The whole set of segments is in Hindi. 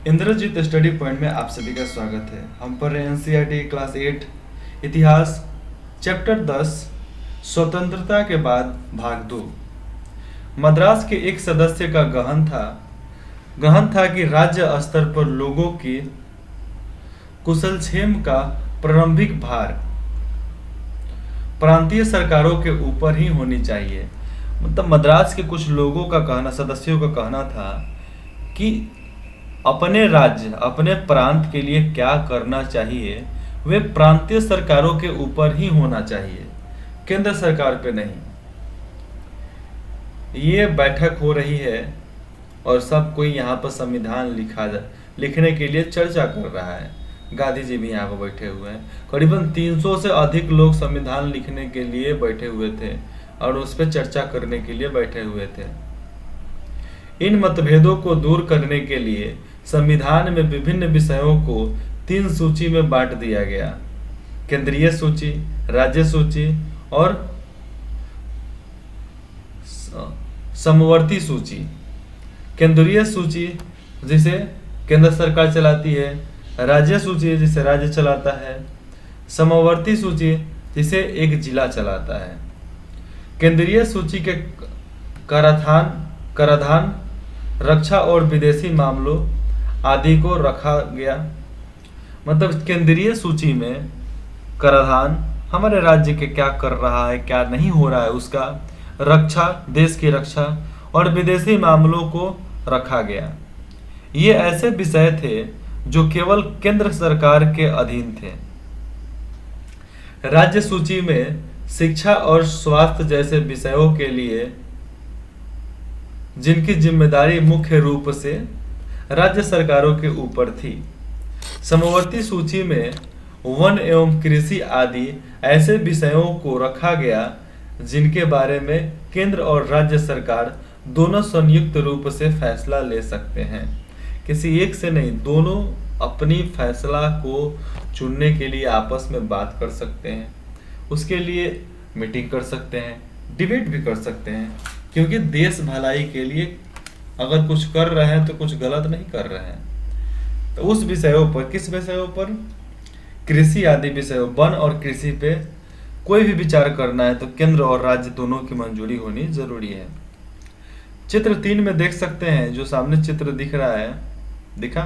इंद्रजीत स्टडी पॉइंट में आप सभी का स्वागत है। हम पढ़ रहे हैं एनसीईआरटी क्लास 8 इतिहास चैप्टर 10 स्वतंत्रता के बाद भाग 2। मद्रास के एक सदस्य का गहन था कि राज्य स्तर पर लोगों की कुशलक्षेम का प्रारंभिक भार प्रांतीय सरकारों के ऊपर ही होनी चाहिए। मतलब मद्रास के कुछ लोगों का कहना, सदस्यों का कहना था कि अपने राज्य, अपने प्रांत के लिए क्या करना चाहिए वे प्रांतीय सरकारों के ऊपर ही होना चाहिए, केंद्र सरकार पे नहीं। ये बैठक हो रही है और सब कोई यहाँ पर संविधान लिखने के लिए चर्चा कर रहा है। गांधी जी भी यहाँ पर बैठे हुए हैं। करीबन 300 से अधिक लोग संविधान लिखने के लिए बैठे हुए थे और उस पर चर्चा करने के लिए बैठे हुए थे। इन मतभेदों को दूर करने के लिए संविधान में विभिन्न विषयों को 3 सूची में बांट दिया गया: केंद्रीय सूची, राज्य सूची और समवर्ती सूची। केंद्रीय सूची जिसे केंद्र सरकार चलाती है, राज्य सूची जिसे राज्य चलाता है, समवर्ती सूची जिसे एक जिला चलाता है। केंद्रीय सूची के कराधान, रक्षा और विदेशी मामलों आदि को रखा गया। मतलब केंद्रीय सूची में कराधान हमारे राज्य के क्या कर रहा है, क्या नहीं हो रहा है, उसका रक्षा, देश की रक्षा और विदेशी मामलों को रखा गया। ये ऐसे विषय थे जो केवल केंद्र सरकार के अधीन थे। राज्य सूची में शिक्षा और स्वास्थ्य जैसे विषयों के लिए जिनकी जिम्मेदारी मुख्य रूप से राज्य सरकारों के ऊपर थी। समवर्ती सूची में वन एवं कृषि आदि ऐसे विषयों को रखा गया जिनके बारे में केंद्र और राज्य सरकार दोनों संयुक्त रूप से फैसला ले सकते हैं। किसी एक से नहीं, दोनों अपनी फैसला को चुनने के लिए आपस में बात कर सकते हैं, उसके लिए मीटिंग कर सकते हैं, डिबेट भी कर सकते हैं, क्योंकि देश भलाई के लिए अगर कुछ कर रहे हैं तो कुछ गलत नहीं कर रहे हैं। तो उस विषयों पर, किस विषयों पर? कृषि आदि विषयों, वन और कृषि पे कोई भी विचार करना है तो केंद्र और राज्य दोनों की मंजूरी होनी जरूरी है। चित्र 3 में देख सकते हैं, जो सामने चित्र दिख रहा है, दिखा?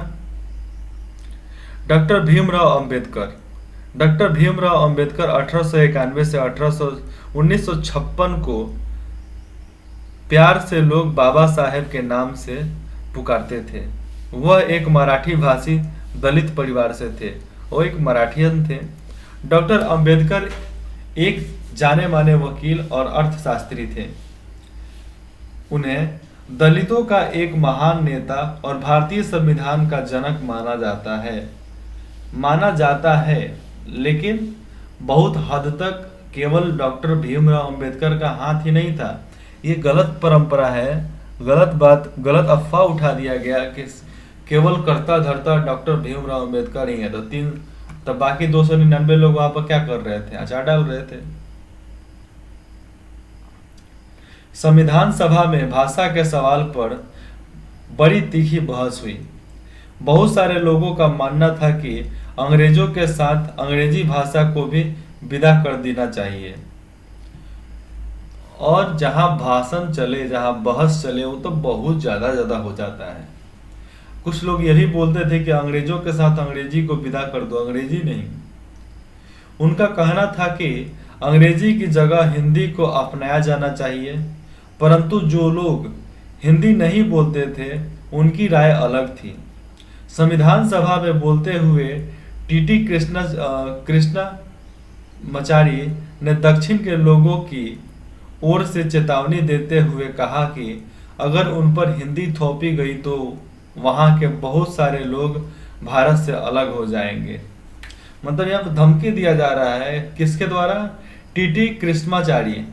डॉक्टर भीमराव अंबेडकर 1891 से 1956 को प्यार से लोग बाबा साहेब के नाम से पुकारते थे। वह एक मराठी भाषी दलित परिवार से थे, वो एक मराठियन थे। डॉक्टर अंबेडकर एक जाने माने वकील और अर्थशास्त्री थे। उन्हें दलितों का एक महान नेता और भारतीय संविधान का जनक माना जाता है, लेकिन बहुत हद तक केवल डॉक्टर भीमराव अंबेडकर का हाथ ही नहीं था। ये गलत परंपरा है, गलत बात, गलत अफवाह उठा दिया गया कि केवल कर्ता धर्ता डॉक्टर भीमराव अंबेडकर ही है। तब बाकी 299 लोग वहां पर क्या कर रहे थे? अचार डाल रहे थे। संविधान सभा में भाषा के सवाल पर बड़ी तीखी बहस हुई। बहुत सारे लोगों का मानना था कि अंग्रेजों के साथ अंग्रेजी भाषा को भी विदा कर देना चाहिए, और जहां भाषण चले, जहां बहस चले, वो तो बहुत ज्यादा हो जाता है। कुछ लोग ये भी बोलते थे कि अंग्रेजों के साथ अंग्रेजी को विदा कर दो, अंग्रेजी नहीं। उनका कहना था कि अंग्रेजी की जगह हिंदी को अपनाया जाना चाहिए, परंतु जो लोग हिंदी नहीं बोलते थे उनकी राय अलग थी। संविधान सभा में बोलते हुए टीटी कृष्णामाचारी ने दक्षिण के लोगों की ओर से चेतावनी देते हुए कहा कि अगर उन पर हिंदी थोपी गई तो वहां के बहुत सारे लोग भारत से अलग हो जाएंगे। मतलब यहाँ पर धमकी दिया जा रहा है, किसके द्वारा? टीटी कृष्णामाचारी।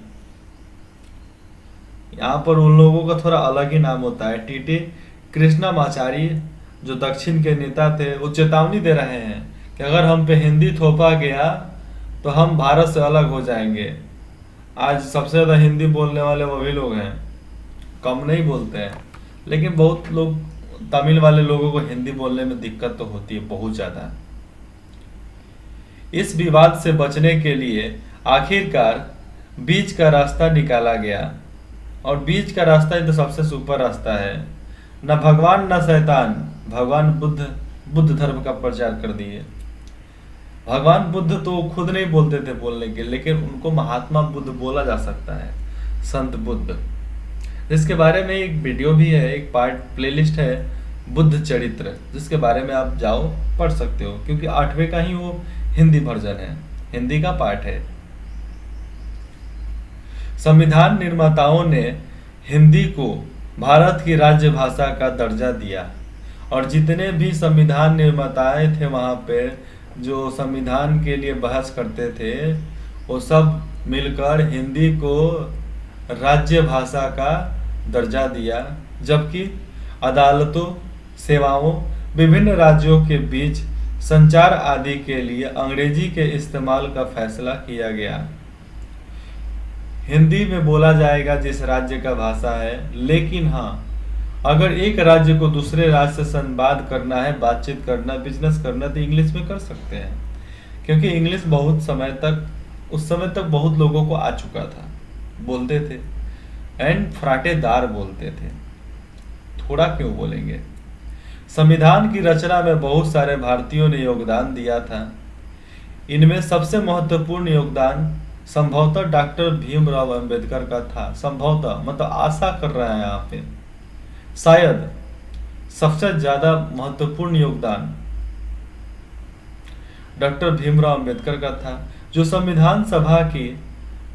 यहाँ पर उन लोगों का थोड़ा अलग ही नाम होता है। टीटी कृष्णामाचारी जो दक्षिण के नेता थे, वो चेतावनी दे रहे हैं कि अगर हम पे हिंदी थोपा गया तो हम भारत से अलग हो जाएंगे। आज सबसे ज़्यादा हिंदी बोलने वाले वही लोग हैं, कम नहीं बोलते हैं, लेकिन बहुत लोग तमिल वाले लोगों को हिंदी बोलने में दिक्कत तो होती है बहुत ज़्यादा। इस विवाद से बचने के लिए आखिरकार बीच का रास्ता निकाला गया, और बीच का रास्ता ही तो सबसे सुपर रास्ता है। न भगवान न शैतान, भगवान बुद्ध धर्म का प्रचार कर दिए। भगवान बुद्ध तो खुद नहीं बोलते थे बोलने के, लेकिन उनको महात्मा बुद्ध बोला जा सकता है, संत बुद्ध, जिसके बारे में एक वीडियो भी है, एक पार्ट प्लेलिस्ट है बुद्ध चरित्र, जिसके बारे में आप जाओ पढ़ सकते हो, क्योंकि 8वें का ही वो हिंदी वर्जन है, हिंदी का पार्ट है। संविधान निर्माताओं ने हिंदी को भारत की राज्य भाषा का दर्जा दिया, और जितने भी संविधान निर्माताएं थे वहाँ पे जो संविधान के लिए बहस करते थे, वो सब मिलकर हिंदी को राज्य भाषा का दर्जा दिया, जबकि अदालतों, सेवाओं, विभिन्न राज्यों के बीच संचार आदि के लिए अंग्रेजी के इस्तेमाल का फैसला किया गया। हिंदी में बोला जाएगा जिस राज्य का भाषा है, लेकिन हाँ, अगर एक राज्य को दूसरे राज्य से संवाद करना है, बातचीत करना, बिजनेस करना, तो इंग्लिश में कर सकते हैं, क्योंकि इंग्लिश बहुत समय तक, उस समय तक बहुत लोगों को आ चुका था, बोलते थे, एंड फराटेदार बोलते थे, थोड़ा क्यों बोलेंगे। संविधान की रचना में बहुत सारे भारतीयों ने योगदान दिया था। इनमें सबसे महत्वपूर्ण योगदान संभवतः डॉक्टर भीमराव अंबेडकर का था। संभवतः मतलब आशा कर रहा है यहाँ पे, शायद सबसे ज्यादा महत्वपूर्ण योगदान डॉक्टर भीमराव अंबेडकर का था, जो संविधान सभा की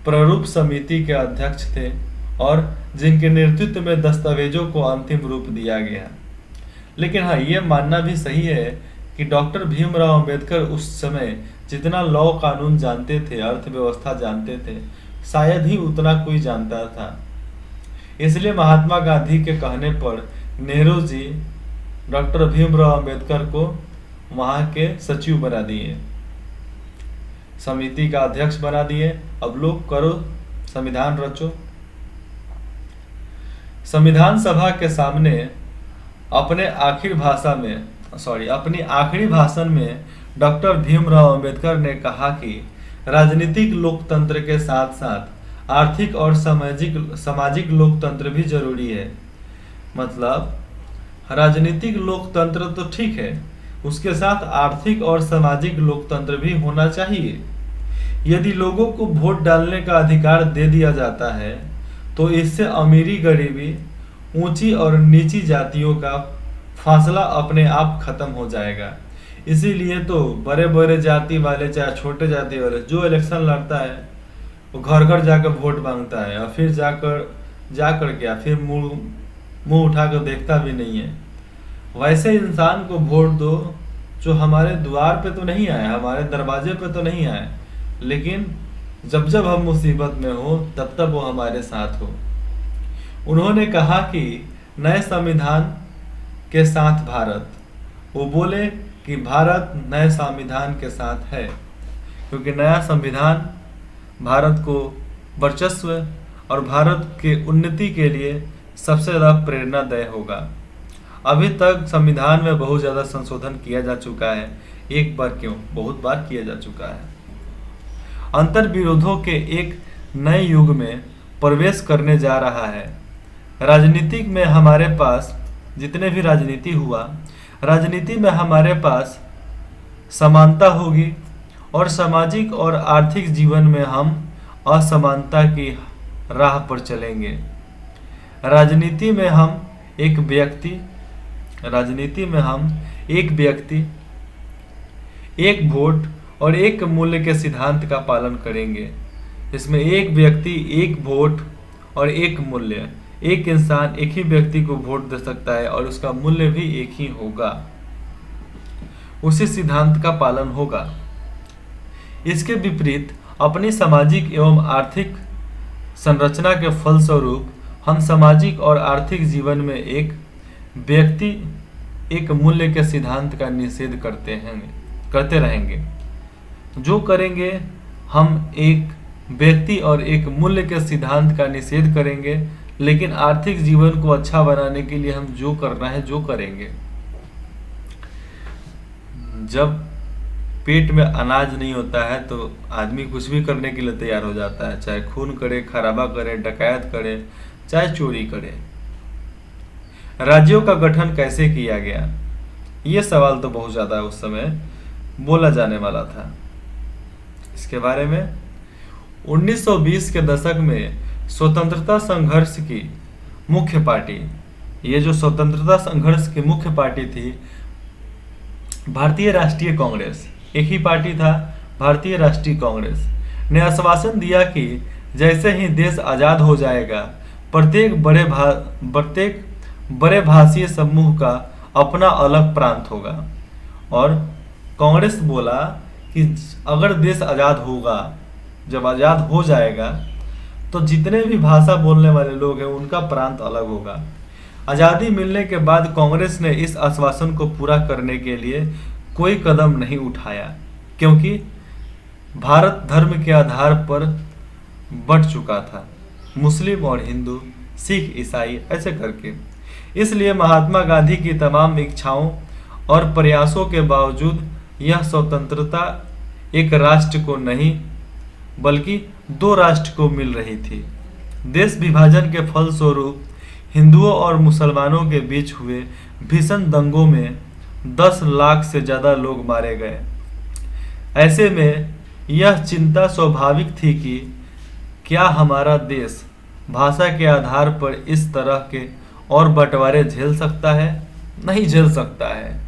प्रारूप समिति के अध्यक्ष थे और जिनके नेतृत्व में दस्तावेजों को अंतिम रूप दिया गया। लेकिन हाँ, ये मानना भी सही है कि डॉक्टर भीमराव अंबेडकर उस समय जितना लॉ कानून जानते थे, अर्थव्यवस्था जानते थे, शायद ही उतना कोई जानता था। इसलिए महात्मा गांधी के कहने पर नेहरू जी डॉक्टर भीमराव अंबेडकर को वहाँ के सचिव बना दिए, समिति का अध्यक्ष बना दिए। अब लोग करो, संविधान रचो। संविधान सभा के सामने अपने अपनी आखिरी भाषण में डॉक्टर भीमराव अंबेडकर ने कहा कि राजनीतिक लोकतंत्र के साथ साथ आर्थिक और सामाजिक लोकतंत्र भी जरूरी है। मतलब राजनीतिक लोकतंत्र तो ठीक है, उसके साथ आर्थिक और सामाजिक लोकतंत्र भी होना चाहिए। यदि लोगों को वोट डालने का अधिकार दे दिया जाता है तो इससे अमीरी, गरीबी, ऊंची और नीची जातियों का फासला अपने आप खत्म हो जाएगा। इसीलिए तो बड़े बड़े जाति वाले चाहे छोटे जाति वाले जो इलेक्शन लड़ता है वो घर घर जाकर वोट मांगता है, और फिर जाकर क्या, फिर मुंह उठाकर देखता भी नहीं है। वैसे इंसान को वोट दो जो हमारे द्वार पे तो नहीं आए, हमारे दरवाजे पे तो नहीं आए, लेकिन जब जब हम मुसीबत में हो तब तब वो हमारे साथ हो। उन्होंने कहा कि नए संविधान के साथ भारत, वो बोले कि भारत नए संविधान के साथ है, क्योंकि नया संविधान भारत को वर्चस्व और भारत के उन्नति के लिए सबसे ज़्यादा प्रेरणादायी होगा। अभी तक संविधान में बहुत ज़्यादा संशोधन किया जा चुका है, एक बार क्यों बहुत बार किया जा चुका है। अंतर विरोधों के एक नए युग में प्रवेश करने जा रहा है। राजनीतिक में हमारे पास जितने भी राजनीति हुआ, राजनीति में हमारे पास समानता होगी और सामाजिक और आर्थिक जीवन में हम असमानता की राह पर चलेंगे। राजनीति में हम एक व्यक्ति, एक वोट और एक मूल्य के सिद्धांत का पालन करेंगे। इसमें एक व्यक्ति, एक वोट और एक मूल्य, एक इंसान एक ही व्यक्ति को वोट दे सकता है और उसका मूल्य भी एक ही होगा, उसी सिद्धांत का पालन होगा। इसके विपरीत अपनी सामाजिक एवं आर्थिक संरचना के फलस्वरूप हम सामाजिक और आर्थिक जीवन में एक व्यक्ति, एक मूल्य के सिद्धांत का निषेध करते रहेंगे। जो करेंगे, हम एक व्यक्ति और एक मूल्य के सिद्धांत का निषेध करेंगे, लेकिन आर्थिक जीवन को अच्छा बनाने के लिए हम जो करना है जो करेंगे। जब पेट में अनाज नहीं होता है तो आदमी कुछ भी करने के लिए तैयार हो जाता है, चाहे खून करे, खराबा करे, डकैत करे, चाहे चोरी करे। राज्यों का गठन कैसे किया गया, ये सवाल तो बहुत ज़्यादा उस समय बोला जाने वाला था। इसके बारे में 1920 के दशक में स्वतंत्रता संघर्ष की मुख्य पार्टी, ये जो स्वतंत्रता संघर्ष की मुख्य पार्टी थी, भारतीय राष्ट्रीय कांग्रेस, एक ही पार्टी था, भारतीय राष्ट्रीय कांग्रेस, ने आश्वासन दिया कि जैसे ही देश आज़ाद हो जाएगा प्रत्येक बड़े भाषीय समूह का अपना अलग प्रांत होगा। और कांग्रेस बोला कि अगर देश आज़ाद होगा, जब आज़ाद हो जाएगा तो जितने भी भाषा बोलने वाले लोग हैं उनका प्रांत अलग होगा। आज़ादी मिलने के बाद कांग्रेस ने इस आश्वासन को पूरा करने के लिए कोई कदम नहीं उठाया, क्योंकि भारत धर्म के आधार पर बंट चुका था, मुस्लिम और हिंदू, सिख, ईसाई, ऐसे करके। इसलिए महात्मा गांधी की तमाम इच्छाओं और प्रयासों के बावजूद यह स्वतंत्रता एक राष्ट्र को नहीं बल्कि दो राष्ट्र को मिल रही थी। देश विभाजन के फलस्वरूप हिंदुओं और मुसलमानों के बीच हुए भीषण दंगों में 10 लाख से ज़्यादा लोग मारे गए। ऐसे में यह चिंता स्वाभाविक थी कि क्या हमारा देश भाषा के आधार पर इस तरह के और बंटवारे झेल सकता है? नहीं झेल सकता है,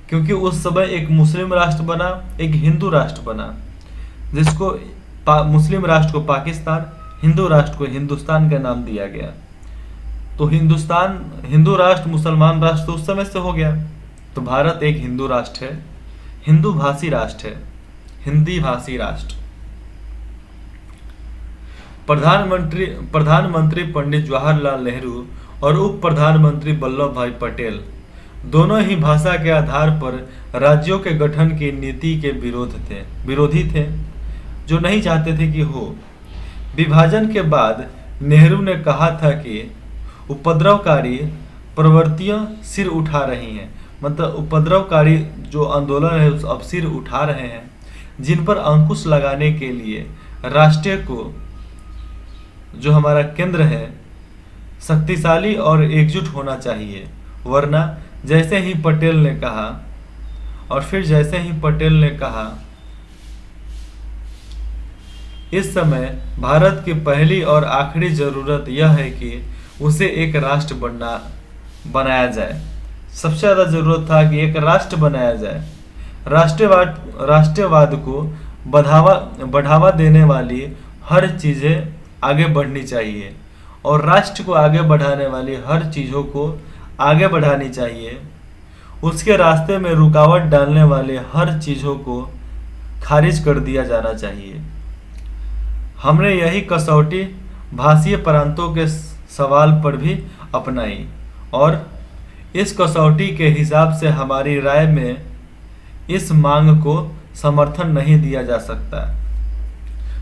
क्योंकि उस समय एक मुस्लिम राष्ट्र बना, एक हिंदू राष्ट्र बना, जिसको मुस्लिम राष्ट्र को पाकिस्तान, हिंदू राष्ट्र को हिंदुस्तान का नाम दिया गया। तो हिंदुस्तान, हिंदू राष्ट्र, मुसलमान राष्ट्र तो उस समय से हो गया। तो भारत एक हिंदू राष्ट्र है, हिंदू भाषी राष्ट्र है, हिंदी भाषी राष्ट्र। प्रधानमंत्री पंडित जवाहरलाल नेहरू और उप प्रधानमंत्री वल्लभ भाई पटेल दोनों ही भाषा के आधार पर राज्यों के गठन की नीति के विरोधी थे, जो नहीं चाहते थे कि हो। विभाजन के बाद नेहरू ने कहा था कि उपद्रवकारी प्रवृत्तियां सिर उठा रही हैं, मतलब उपद्रवकारी जो आंदोलन है अब सिर उठा रहे हैं, जिन पर अंकुश लगाने के लिए राष्ट्र को, जो हमारा केंद्र है, शक्तिशाली और एकजुट होना चाहिए। वरना जैसे ही पटेल ने कहा, और फिर जैसे ही पटेल ने कहा, इस समय भारत की पहली और आखिरी जरूरत यह है कि उसे एक राष्ट्र बनाया जाए। सबसे ज़्यादा जरूरत था कि एक राष्ट्र बनाया जाए। राष्ट्रवाद को बढ़ावा देने वाली हर चीज़ें आगे बढ़नी चाहिए, और राष्ट्र को आगे बढ़ाने वाली हर चीज़ों को आगे बढ़ानी चाहिए। उसके रास्ते में रुकावट डालने वाले हर चीज़ों को खारिज कर दिया जाना चाहिए। हमने यही कसौटी भाषीय प्रांतों के सवाल पर भी अपनाई, और इस कसौटी के हिसाब से हमारी राय में इस मांग को समर्थन नहीं दिया जा सकता।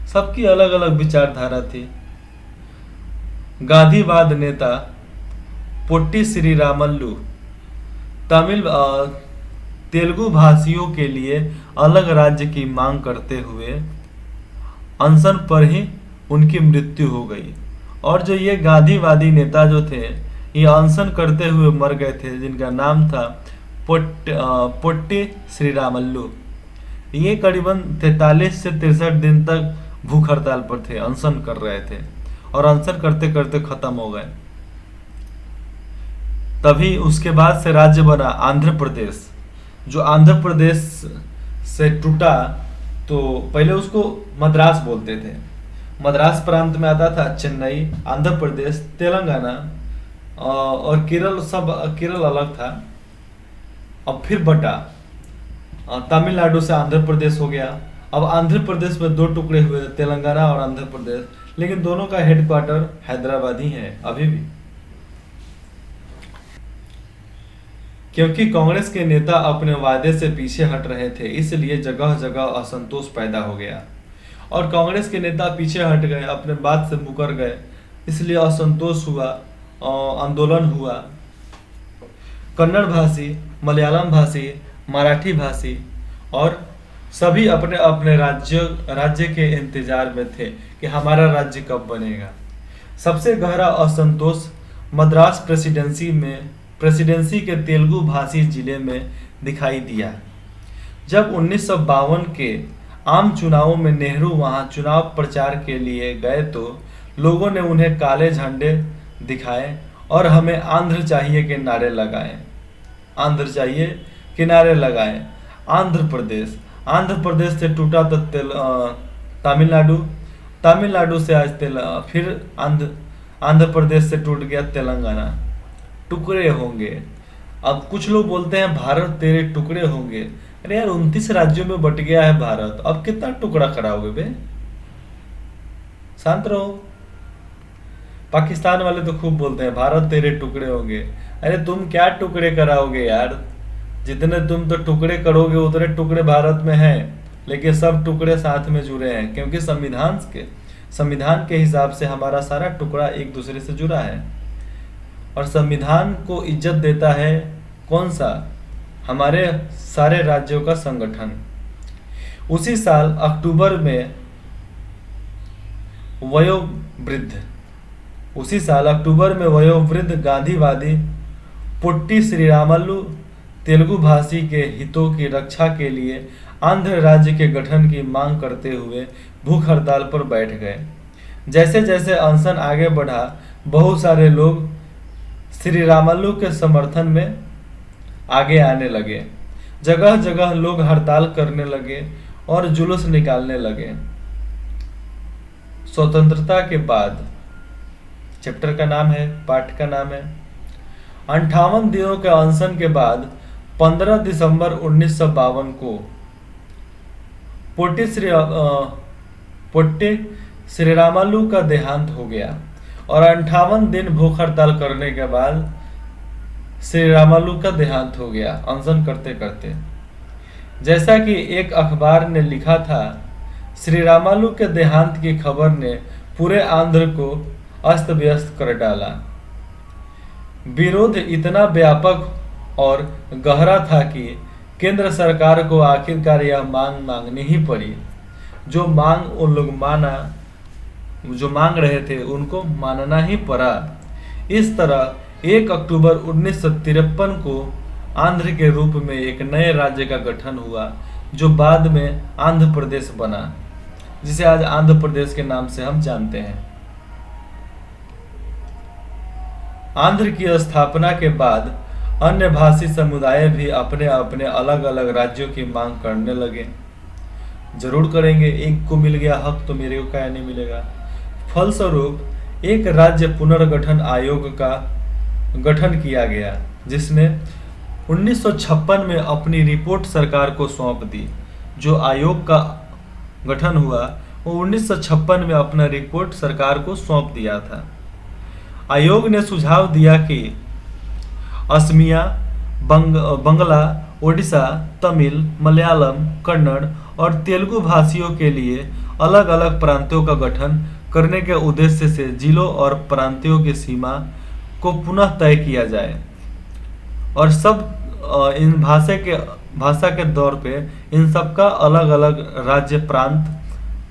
सबकी अलग अलग विचारधारा थी। गांधीवाद नेता पोट्टी श्रीरामल्लू तेलुगु भाषियों के लिए अलग राज्य की मांग करते हुए अनशन पर ही उनकी मृत्यु हो गई। और जो ये गांधीवादी नेता जो थे, ये अनशन करते हुए मर गए थे, जिनका नाम था पोट्टी श्रीरामल्लू। ये करीबन 43 से 63 दिन तक भूख हड़ताल पर थे, अनशन कर रहे थे, और अनशन करते करते खत्म हो गए। तभी उसके बाद से राज्य बना आंध्र प्रदेश। जो आंध्र प्रदेश से टूटा, तो पहले उसको मद्रास बोलते थे। मद्रास प्रांत में आता था चेन्नई, आंध्र प्रदेश, तेलंगाना और केरल, सब केरल अलग था। अब फिर बटा, तमिलनाडु से आंध्र प्रदेश हो गया। अब आंध्र प्रदेश में दो टुकड़े हुए, तेलंगाना और आंध्र प्रदेश, लेकिन दोनों का हेडक्वार्टर हैदराबाद ही है अभी भी। क्योंकि कांग्रेस के नेता अपने वादे से पीछे हट रहे थे, इसलिए जगह जगह असंतोष पैदा हो गया, और कांग्रेस के नेता पीछे हट गए, अपने बात से मुकर गए, इसलिए असंतोष हुआ, आंदोलन हुआ। कन्नड़ भाषी, मलयालम भाषी, मराठी भाषी और सभी अपने अपने राज्य के इंतजार में थे कि हमारा राज्य कब बनेगा। सबसे गहरा असंतोष मद्रास प्रेसिडेंसी के तेलुगु भाषी जिले में दिखाई दिया। जब 1952 के आम चुनावों में नेहरू वहां चुनाव प्रचार के लिए गए तो लोगों ने उन्हें काले झंडे दिखाए और हमें आंध्र चाहिए के नारे लगाए। आंध्र चाहिए के नारे लगाए। आंध्र प्रदेश से टूटा तो तमिलनाडु, तमिलनाडु से आज फिर आंध्र प्रदेश से टूट गया तेलंगाना। टुकड़े होंगे। अब कुछ लोग बोलते हैं भारत तेरे टुकड़े होंगे। अरे यार 29 राज्यों में बट गया है भारत, अब कितना टुकड़ा कराओगे बे? शांत रहो। पाकिस्तान वाले तो खूब बोलते हैं भारत तेरे टुकड़े होंगे। अरे तुम क्या टुकड़े कराओगे यार? जितने तुम तो टुकड़े करोगे उतने टुकड़े भारत में हैं, लेकिन सब टुकड़े साथ में जुड़े हैं क्योंकि संविधान के हिसाब से हमारा सारा टुकड़ा एक दूसरे से जुड़ा है। और संविधान को इज्जत देता है कौन सा? हमारे सारे राज्यों का संगठन। उसी साल अक्टूबर में वयोवृद्ध गांधीवादी पुट्टी श्रीरामल्लु तेलुगु भाषी के हितों की रक्षा के लिए आंध्र राज्य के गठन की मांग करते हुए भूख हड़ताल पर बैठ गए। जैसे जैसे अनशन आगे बढ़ा, बहुत सारे लोग श्रीरामल्लु के समर्थन में आगे आने लगे। जगह जगह लोग हड़ताल करने लगे और जुलूस निकालने लगे। स्वतंत्रता के बाद चैप्टर का नाम है, पाठ का नाम है। 58 दिनों के अनशन के बाद 15 दिसंबर 1952 को पोट्टी श्रीरामल्लु का देहांत हो गया और 58 दिन भूख हड़ताल करने के बाद श्रीरामल्लु का देहांत हो गया अनशन करते करते। जैसा कि एक अखबार ने लिखा था, श्रीरामल्लु के देहांत की खबर ने पूरे आंध्र को अस्त व्यस्त कर डाला। विरोध इतना व्यापक और गहरा था कि केंद्र सरकार को आखिरकार यह मांग मांगनी ही पड़ी। जो मांग रहे थे उनको मानना ही पड़ा। इस तरह 1 अक्टूबर 1953 को आंध्र के रूप में एक नए राज्य का गठन हुआ जो बाद में आंध्र प्रदेश बना, जिसे आज आंध्र प्रदेश के नाम से हम जानते हैं। आंध्र की स्थापना के बाद अन्य भाषी समुदाय भी अपने अपने अलग अलग राज्यों की मांग करने लगे। जरूर करेंगे, एक को मिल गया हक तो मेरे को क्या नहीं मिलेगा। फलस्वरूप एक राज्य पुनर्गठन आयोग का गठन किया गया, जिसने 1956 में अपनी रिपोर्ट सरकार को सौंप दी। जो आयोग का गठन हुआ वो 1956 में अपना रिपोर्ट सरकार को सौंप दिया था। आयोग ने सुझाव दिया कि असमिया, बंगला, ओडिशा, तमिल, मलयालम, कन्नड़ और तेलुगु भाषियों के लिए अलग अलग प्रांतों का गठन करने के उद्देश्य से जिलों और प्रांतों की सीमा को पुनः तय किया जाए और सब इन भाषा के दौर पे इन सब का अलग अलग राज्य प्रांत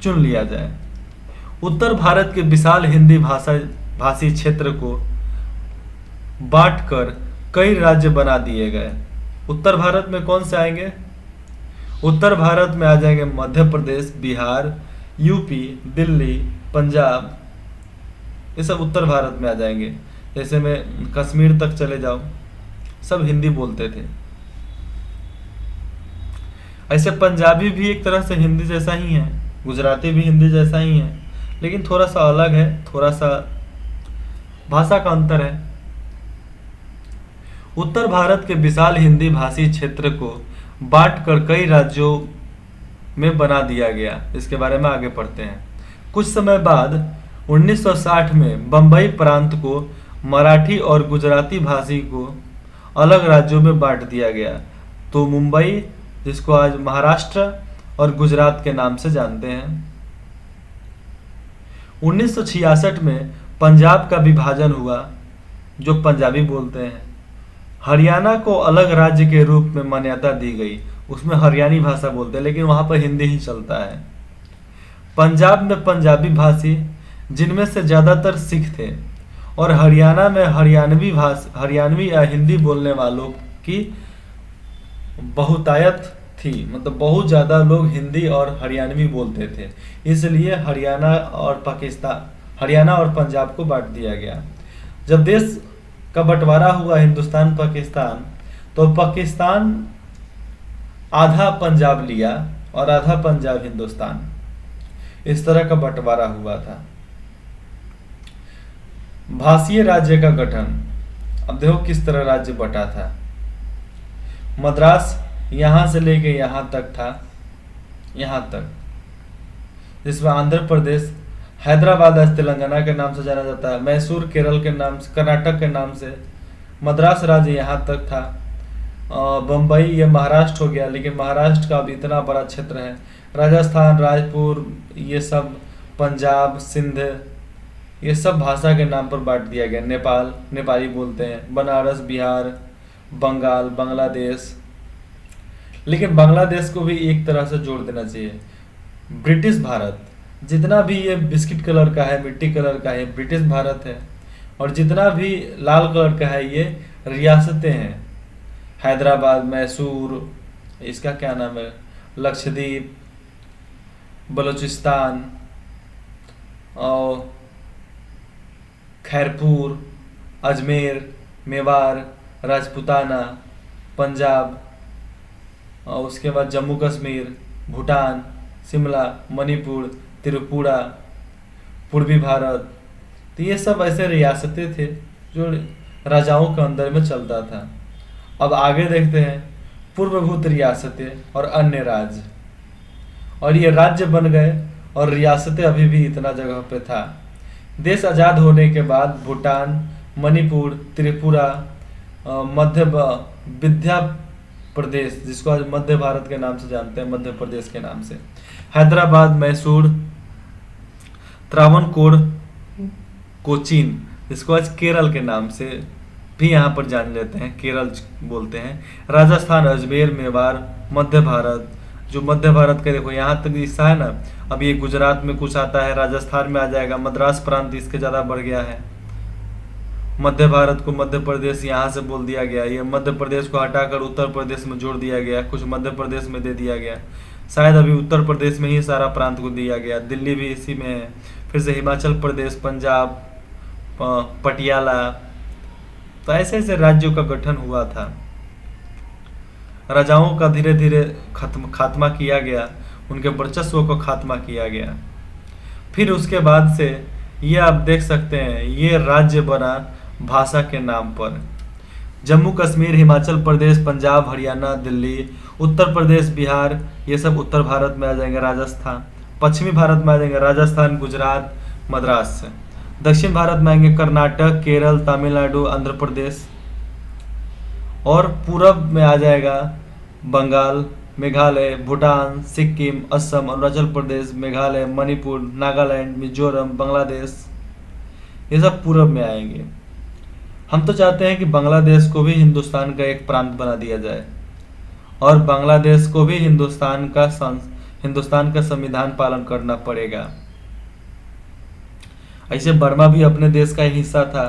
चुन लिया जाए। उत्तर भारत के विशाल हिंदी भाषी क्षेत्र को बांटकर कई राज्य बना दिए गए। उत्तर भारत में कौन से आएंगे? उत्तर भारत में आ जाएंगे मध्य प्रदेश, बिहार, यूपी, दिल्ली, पंजाब, ये सब उत्तर भारत में आ जाएंगे। जैसे में कश्मीर तक चले जाओ, सब हिंदी बोलते थे। ऐसे पंजाबी भी एक तरह से हिंदी जैसा ही है, गुजराती भी हिंदी जैसा ही है, लेकिन थोड़ा सा अलग है, थोड़ा सा भाषा का अंतर है। उत्तर भारत के विशाल हिंदी भाषी क्षेत्र को बांटकर कई राज्यों में बना दिया गया। इसके बारे में आगे पढ़ते हैं। कुछ समय बाद 1960 में बंबई प्रांत को मराठी और गुजराती भाषी को अलग राज्यों में बांट दिया गया। तो मुंबई, जिसको आज महाराष्ट्र और गुजरात के नाम से जानते हैं। 1966 में पंजाब का विभाजन हुआ, जो पंजाबी बोलते हैं। हरियाणा को अलग राज्य के रूप में मान्यता दी गई, उसमें हरियाणी भाषा बोलते हैं, लेकिन वहाँ पर हिंदी ही चलता है। पंजाब में पंजाबी भाषी, जिनमें से ज़्यादातर सिख थे, और हरियाणा में हरियाणवी या हिंदी बोलने वालों की बहुतायत थी, मतलब बहुत ज़्यादा लोग हिंदी और हरियाणवी बोलते थे। इसलिए हरियाणा और पंजाब को बांट दिया गया। जब देश का बंटवारा हुआ हिंदुस्तान पाकिस्तान, तो पाकिस्तान आधा पंजाब लिया और आधा पंजाब हिंदुस्तान, इस तरह का बंटवारा हुआ था। भाषीय राज्य का गठन, अब देखो किस तरह राज्य बटा था। मद्रास यहाँ से लेके यहाँ तक था, यहाँ तक, जिसमें आंध्र प्रदेश, हैदराबाद आज तेलंगाना के नाम से जाना जाता है, मैसूर केरल के नाम से, कर्नाटक के नाम से, मद्रास राज्य यहाँ तक था। बम्बई ये महाराष्ट्र हो गया, लेकिन महाराष्ट्र का अब इतना बड़ा क्षेत्र है। राजस्थान, राजपुर, ये सब पंजाब, सिंध, ये सब भाषा के नाम पर बांट दिया गया। नेपाल, नेपाली बोलते हैं। बनारस, बिहार, बंगाल, बांग्लादेश, लेकिन बांग्लादेश को भी एक तरह से जोड़ देना चाहिए। ब्रिटिश भारत, जितना भी ये बिस्किट कलर का है, मिट्टी कलर का है, ब्रिटिश भारत है, और जितना भी लाल कलर का है ये रियासतें हैं। हैदराबाद, मैसूर, इसका क्या नाम है, लक्षद्वीप, बलूचिस्तान, और खैरपुर, अजमेर, मेवाड़, राजपूताना, पंजाब, और उसके बाद जम्मू कश्मीर, भूटान, शिमला, मणिपुर, त्रिपुरा, पूर्वी भारत। तो ये सब ऐसे रियासतें थे जो राजाओं के अंदर में चलता था। अब आगे देखते हैं पूर्वभूत रियासतें और अन्य राज्य, और ये राज्य बन गए और रियासतें अभी भी इतना जगह पे था। देश आज़ाद होने के बाद भूटान, मणिपुर, त्रिपुरा, विद्या प्रदेश, जिसको आज मध्य भारत के नाम से जानते हैं, मध्य प्रदेश के नाम से, हैदराबाद, मैसूर, त्रावणकोर, कोचीन, जिसको आज केरल के नाम से भी यहाँ पर जान लेते हैं, केरल बोलते हैं, राजस्थान, अजमेर, मेवाड़, मध्य भारत, जो मध्य भारत का देखो यहाँ तक हिस्सा है ना, अब ये गुजरात में कुछ आता है, राजस्थान में आ जाएगा, मद्रास प्रांत इसके ज़्यादा बढ़ गया है। मध्य भारत को मध्य प्रदेश यहाँ से बोल दिया गया, ये मध्य प्रदेश को हटाकर उत्तर प्रदेश में जोड़ दिया गया, कुछ मध्य प्रदेश में दे दिया गया, शायद अभी उत्तर प्रदेश में ही सारा प्रांत को दिया गया, दिल्ली भी इसी में है, फिर से हिमाचल प्रदेश, पंजाब, पटियाला। तो ऐसे ऐसे राज्यों का गठन हुआ था। राजाओं का धीरे धीरे खात्मा किया गया, उनके वर्चस्व को खात्मा किया गया। फिर उसके बाद से ये आप देख सकते हैं, ये राज्य बना भाषा के नाम पर। जम्मू कश्मीर, हिमाचल प्रदेश, पंजाब, हरियाणा, दिल्ली, उत्तर प्रदेश, बिहार, ये सब उत्तर भारत में आ जाएंगे। राजस्थान, पश्चिमी भारत में आ जाएंगे राजस्थान, गुजरात, मद्रास। दक्षिण भारत में आएंगे कर्नाटक, केरल, तमिलनाडु, आंध्र प्रदेश, और पूरब में आ जाएगा बंगाल, मेघालय, भूटान, सिक्किम, असम, अरुणाचल प्रदेश, मेघालय, मणिपुर, नागालैंड, मिजोरम, बांग्लादेश, ये सब पूरब में आएंगे। हम तो चाहते हैं कि बांग्लादेश को भी हिंदुस्तान का एक प्रांत बना दिया जाए, और बांग्लादेश को भी हिंदुस्तान का संविधान पालन करना पड़ेगा। ऐसे बर्मा भी अपने देश का ही हिस्सा था,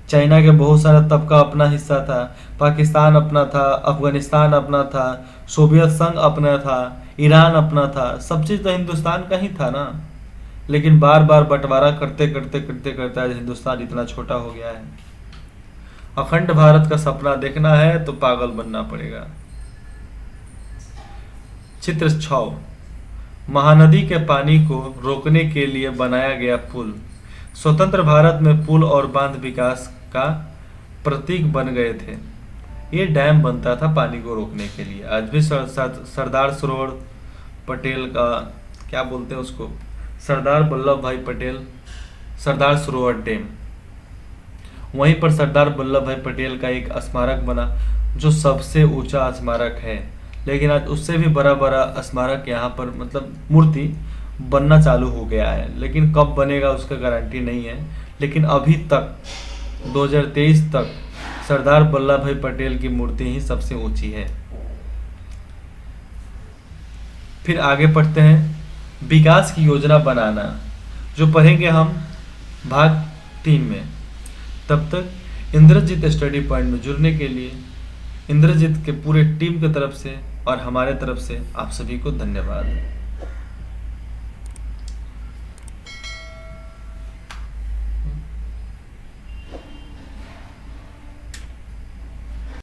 चाइना के बहुत सारा तबका अपना हिस्सा था, पाकिस्तान अपना था, अफगानिस्तान अपना था, सोवियत संघ अपना था, ईरान अपना था, सब चीज़ तो हिंदुस्तान का ही था ना। लेकिन बार बार बंटवारा करते करते करते करते आज हिंदुस्तान इतना छोटा हो गया है। अखंड भारत का सपना देखना है तो पागल बनना पड़ेगा। चित्र 6, महानदी के पानी को रोकने के लिए बनाया गया पुल। स्वतंत्र भारत में पुल और बांध विकास का प्रतीक बन गए थे। ये डैम बनता था पानी को रोकने के लिए। आज भी सरदार सरोवर पटेल का, क्या बोलते हैं उसको, सरदार वल्लभ भाई पटेल सरदार सरोवर डैम, वहीं पर सरदार वल्लभ भाई पटेल का एक स्मारक बना, जो सबसे ऊंचा स्मारक है। लेकिन आज उससे भी बड़ा बड़ा स्मारक यहाँ पर, मतलब मूर्ति बनना चालू हो गया है, लेकिन कब बनेगा उसका गारंटी नहीं है। लेकिन अभी तक 2023 तक सरदार वल्लभ भाई पटेल की मूर्ति ही सबसे ऊंची है। फिर आगे पढ़ते हैं विकास की योजना बनाना, जो पढ़ेंगे हम भाग 3 में। तब तक इंद्रजीत स्टडी पॉइंट में जुड़ने के लिए इंद्रजीत के पूरे टीम की तरफ से और हमारे तरफ से आप सभी को धन्यवाद।